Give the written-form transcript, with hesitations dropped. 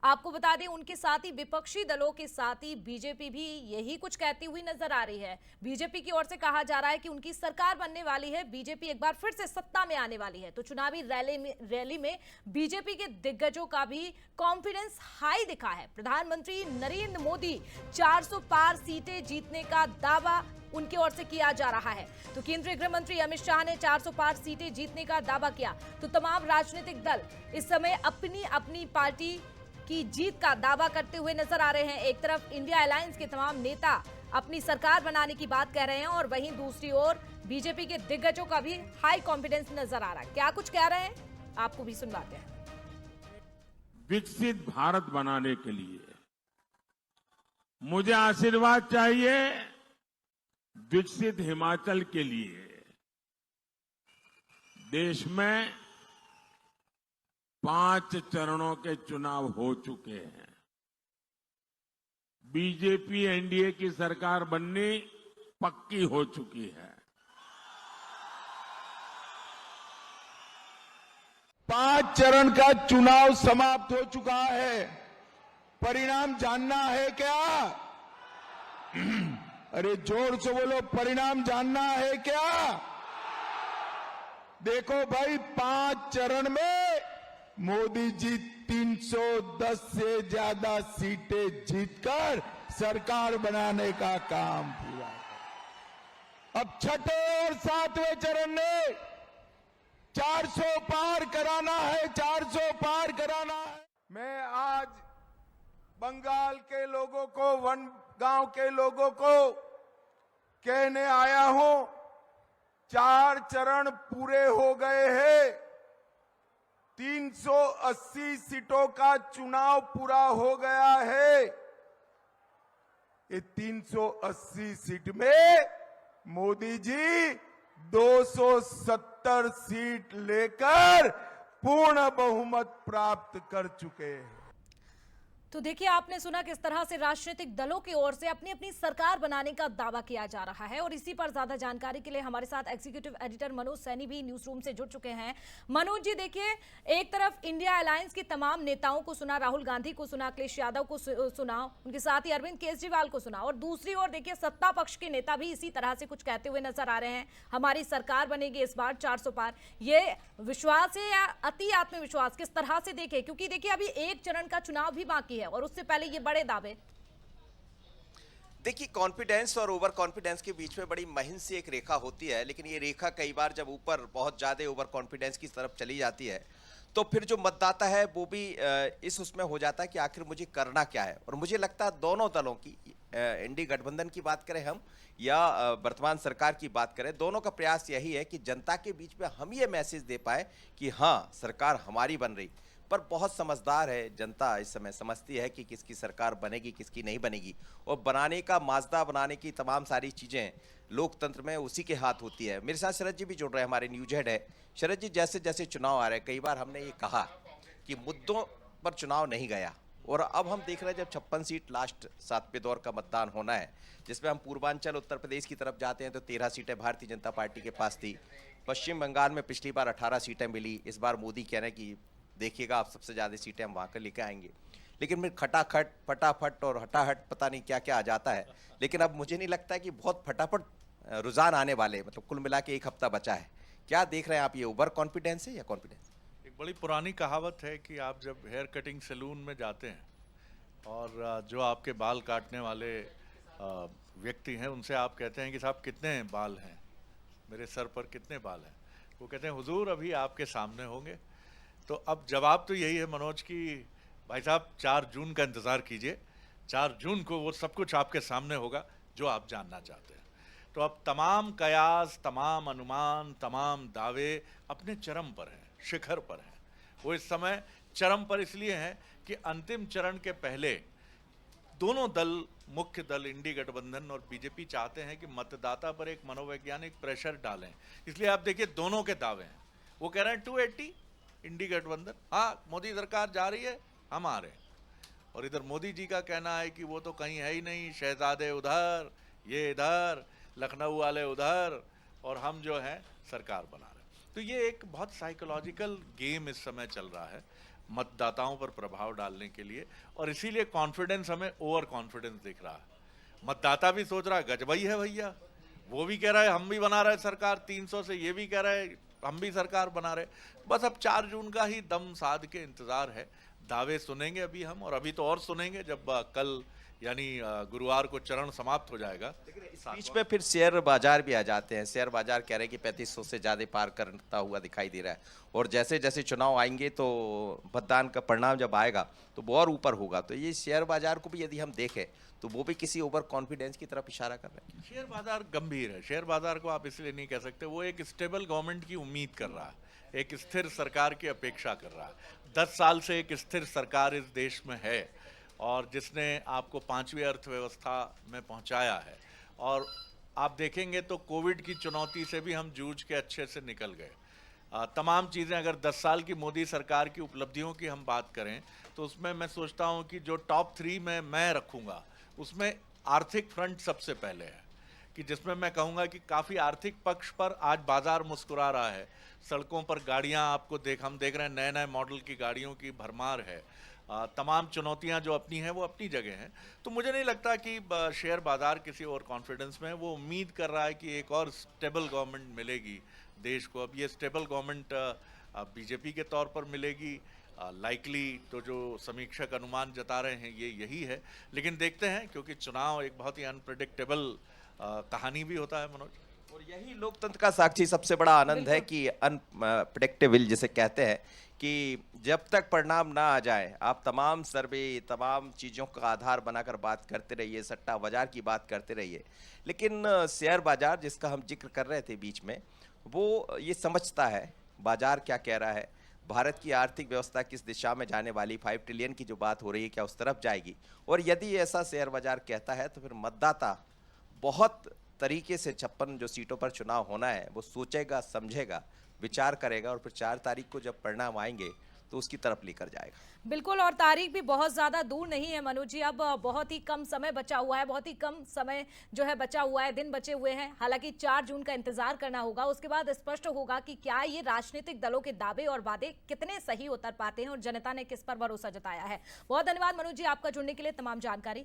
आपको बता दें उनके साथ ही विपक्षी दलों के साथ ही बीजेपी भी यही कुछ कहती हुई नजर आ रही है। बीजेपी की ओर से कहा जा रहा है कि उनकी सरकार बनने वाली है, बीजेपी एक बार फिर से सत्ता में आने वाली है। तो चुनावी रैली में बीजेपी के दिग्गजों का भी कॉन्फिडेंस हाई दिखा है। प्रधानमंत्री नरेंद्र मोदी 400 पार सीटें जीतने का दावा उनकी ओर से किया जा रहा है। तो केंद्रीय गृह मंत्री अमित शाह ने 400 पार सीटें जीतने का दावा किया। तो तमाम राजनीतिक दल इस समय अपनी अपनी पार्टी की जीत का दावा करते हुए नजर आ रहे हैं। एक तरफ इंडिया अलायंस के तमाम नेता अपनी सरकार बनाने की बात कह रहे हैं और वहीं दूसरी ओर बीजेपी के दिग्गजों का भी हाई कॉन्फिडेंस नजर आ रहा है। क्या कुछ कह रहे हैं आपको भी सुनवाते हैं। विकसित भारत बनाने के लिए मुझे आशीर्वाद चाहिए, विकसित हिमाचल के लिए। देश में 5 चरणों के चुनाव हो चुके हैं। बीजेपी एनडीए की सरकार बननी पक्की हो चुकी है। 5 चरण का चुनाव समाप्त हो चुका है। परिणाम जानना है क्या? अरे जोर से बोलो, परिणाम जानना है क्या? देखो भाई, 5 चरण में मोदी जी 310 से ज्यादा सीटें जीतकर सरकार बनाने का काम पूरा कर। अब छठे और 7वें चरण में 400 पार कराना है, 400 पार कराना है। मैं आज बंगाल के लोगों को, वन गांव के लोगों को कहने आया हूं, 4 चरण पूरे हो गए हैं। 380 सीटों का चुनाव पूरा हो गया है। ये 380 सीट में मोदी जी 270 सीट लेकर पूर्ण बहुमत प्राप्त कर चुके हैं। तो देखिए, आपने सुना किस तरह से राजनीतिक दलों की ओर से अपनी अपनी सरकार बनाने का दावा किया जा रहा है। और इसी पर ज्यादा जानकारी के लिए हमारे साथ एग्जीक्यूटिव एडिटर मनोज सैनी भी न्यूज रूम से जुड़ चुके हैं। मनोज जी, देखिए, एक तरफ इंडिया अलायंस के तमाम नेताओं को सुना, राहुल गांधी को सुना, अखिलेश यादव को सुना, उनके साथ ही अरविंद केजरीवाल को सुना, और दूसरी ओर देखिए सत्ता पक्ष के नेता भी इसी तरह से कुछ कहते हुए नजर आ रहे हैं। हमारी सरकार बनेगी इस बार 400 पार। ये विश्वास है या अति आत्मविश्वास, किस तरह से देखें? क्योंकि देखिए अभी एक चरण का चुनाव भी बाकी है और उससे पहले ये बड़े दावे। देखिए, कॉन्फिडेंस और ओवर कॉन्फिडेंस के बीच में बड़ी महीन सी एक रेखा होती है, लेकिन ये रेखा कई बार जब ऊपर बहुत ज्यादा ओवर कॉन्फिडेंस की तरफ चली जाती है तो फिर जो मतदाता है वो भी इस उसमें हो जाता है कि आखिर मुझे करना क्या है। और मुझे लगता है दोनों दलों की, एनडीए गठबंधन की बात करें हम या वर्तमान सरकार की बात करें, दोनों का प्रयास यही है कि जनता के बीच में हम ये मैसेज दे पाए कि हाँ, सरकार हमारी बन रही। पर बहुत समझदार है जनता, इस समय समझती है कि किसकी सरकार बनेगी, किसकी नहीं बनेगी। और बनाने का, माजदा बनाने की तमाम सारी चीज़ें लोकतंत्र में उसी के हाथ होती है। मेरे साथ शरद जी भी जुड़ रहे हैं, हमारे न्यूज हेड है। शरद जी, जैसे जैसे चुनाव आ रहे हैं, कई बार हमने ये कहा कि मुद्दों पर चुनाव नहीं गया, और अब हम देख रहे हैं जब 56 सीट लास्ट 7वें दौर का मतदान होना है, जिसमें हम पूर्वांचल उत्तर प्रदेश की तरफ जाते हैं तो 13 सीटें भारतीय जनता पार्टी के पास थी। पश्चिम बंगाल में पिछली बार 18 सीटें मिली। इस बार मोदी कह रहे हैं कि देखिएगा आप सबसे ज़्यादा सीटें हम वहाँ कर लेके आएंगे। लेकिन फिर खटाखट, फटाफट और हटाहट पता नहीं क्या क्या आ जाता है। लेकिन अब मुझे नहीं लगता है कि बहुत फटाफट रुझान आने वाले, मतलब कुल मिला के 1 हफ्ता बचा है। क्या देख रहे हैं आप, ये ओवर कॉन्फिडेंस है या कॉन्फिडेंस? एक बड़ी पुरानी कहावत है कि आप जब हेयर कटिंग सैलून में जाते हैं और जो आपके बाल काटने वाले व्यक्ति हैं उनसे आप कहते हैं कि साहब कितने बाल हैं, मेरे सर पर कितने बाल हैं? वो कहते हैं हुजूर अभी आपके सामने होंगे। तो अब जवाब तो यही है मनोज कि भाई साहब 4 जून का इंतज़ार कीजिए। 4 जून को वो सब कुछ आपके सामने होगा जो आप जानना चाहते हैं। तो अब तमाम कयास, तमाम अनुमान, तमाम दावे अपने चरम पर हैं, शिखर पर हैं। वो इस समय चरम पर इसलिए हैं कि अंतिम चरण के पहले दोनों दल, मुख्य दल इंडी गठबंधन और बीजेपी चाहते हैं कि मतदाता पर एक मनोवैज्ञानिक प्रेशर डालें। इसलिए आप देखिए दोनों के दावे हैं। वो कह रहे हैं 280 इंडी गठबंधन, हाँ मोदी सरकार जा रही है, हम आ रहे हैं। और इधर मोदी जी का कहना है कि वो तो कहीं है ही नहीं, शहजादे उधर, ये इधर, लखनऊ वाले उधर, और हम जो हैं सरकार बना रहे हैं। तो ये एक बहुत साइकोलॉजिकल गेम इस समय चल रहा है मतदाताओं पर प्रभाव डालने के लिए, और इसीलिए कॉन्फिडेंस हमें ओवर कॉन्फिडेंस दिख रहा है। मतदाता भी सोच रहा है गजबई है भैया, वो भी कह रहा है हम भी बना रहे सरकार 300 से, ये भी कह रहा है हम भी सरकार बना रहे। बस अब 4 जून का ही दम साध के इंतजार है। दावे सुनेंगे अभी हम, और अभी तो और सुनेंगे जब कल यानी गुरुवार को चरण समाप्त हो जाएगा। इस बीच में फिर शेयर बाजार भी आ जाते हैं। शेयर बाजार कह रहे हैं कि 3500 से ज्यादा पार करता हुआ दिखाई दे रहा है, और जैसे जैसे चुनाव आएंगे तो मतदान का परिणाम जब आएगा तो वो और ऊपर होगा। तो ये शेयर बाजार को भी यदि हम देखें तो वो भी किसी ओवर कॉन्फिडेंस की तरफ इशारा कर रहे हैं। शेयर बाजार गंभीर है। शेयर बाजार को आप इसलिए नहीं कह सकते, वो एक स्टेबल गवर्नमेंट की उम्मीद कर रहा है, एक स्थिर सरकार की अपेक्षा कर रहा है। 10 साल से एक स्थिर सरकार इस देश में है, और जिसने आपको 5वीं अर्थव्यवस्था में पहुंचाया है। और आप देखेंगे तो कोविड की चुनौती से भी हम जूझ के अच्छे से निकल गए। तमाम चीज़ें, अगर 10 साल की मोदी सरकार की उपलब्धियों की हम बात करें तो उसमें मैं सोचता हूं कि जो टॉप 3 में मैं रखूंगा उसमें आर्थिक फ्रंट सबसे पहले है, कि जिसमें मैं कहूंगा कि काफ़ी आर्थिक पक्ष पर आज बाजार मुस्कुरा रहा है। सड़कों पर गाड़ियां आपको हम देख रहे हैं, नए नए मॉडल की गाड़ियों की भरमार है। तमाम चुनौतियां जो अपनी हैं वो अपनी जगह हैं। तो मुझे नहीं लगता कि शेयर बाजार किसी और कॉन्फिडेंस में है। वो उम्मीद कर रहा है कि एक और स्टेबल गवर्नमेंट मिलेगी देश को। अब ये स्टेबल गवर्नमेंट बीजेपी के तौर पर मिलेगी लाइकली, तो जो समीक्षक अनुमान जता रहे हैं ये यही है। लेकिन देखते हैं, क्योंकि चुनाव एक बहुत ही अनप्रेडिक्टेबल कहानी भी होता है मनोज। और यही लोकतंत्र का साक्षी सबसे बड़ा आनंद है कि अनप्रेडिक्टेबल जिसे कहते हैं, कि जब तक परिणाम ना आ जाए आप तमाम सर्वे, तमाम चीज़ों का आधार बनाकर बात करते रहिए, सट्टा बाजार की बात करते रहिए। लेकिन शेयर बाजार जिसका हम जिक्र कर रहे थे बीच में, वो ये समझता है बाजार क्या कह रहा है, भारत की आर्थिक व्यवस्था किस दिशा में जाने वाली, 5 ट्रिलियन की जो बात हो रही है क्या उस तरफ जाएगी। और यदि ऐसा शेयर बाजार कहता है तो फिर मतदाता बहुत तरीके से 56 जो सीटों पर चुनाव होना है वो सोचेगा, समझेगा, विचार करेगा, और फिर 4 तारीख को जब परिणाम आएंगे तो उसकी तरफ लेकर जाएगा। बिल्कुल, और तारीख भी बहुत ज्यादा दूर नहीं है मनोज जी। अब बहुत ही कम समय बचा हुआ है, बहुत ही कम समय जो है बचा हुआ है, दिन बचे हुए हैं। हालांकि 4 जून का इंतजार करना होगा, उसके बाद स्पष्ट होगा कि क्या ये राजनीतिक दलों के दावे और वादे कितने सही उतर पाते हैं और जनता ने किस पर भरोसा जताया है। बहुत धन्यवाद मनोज जी आपका जुड़ने के लिए, तमाम जानकारी।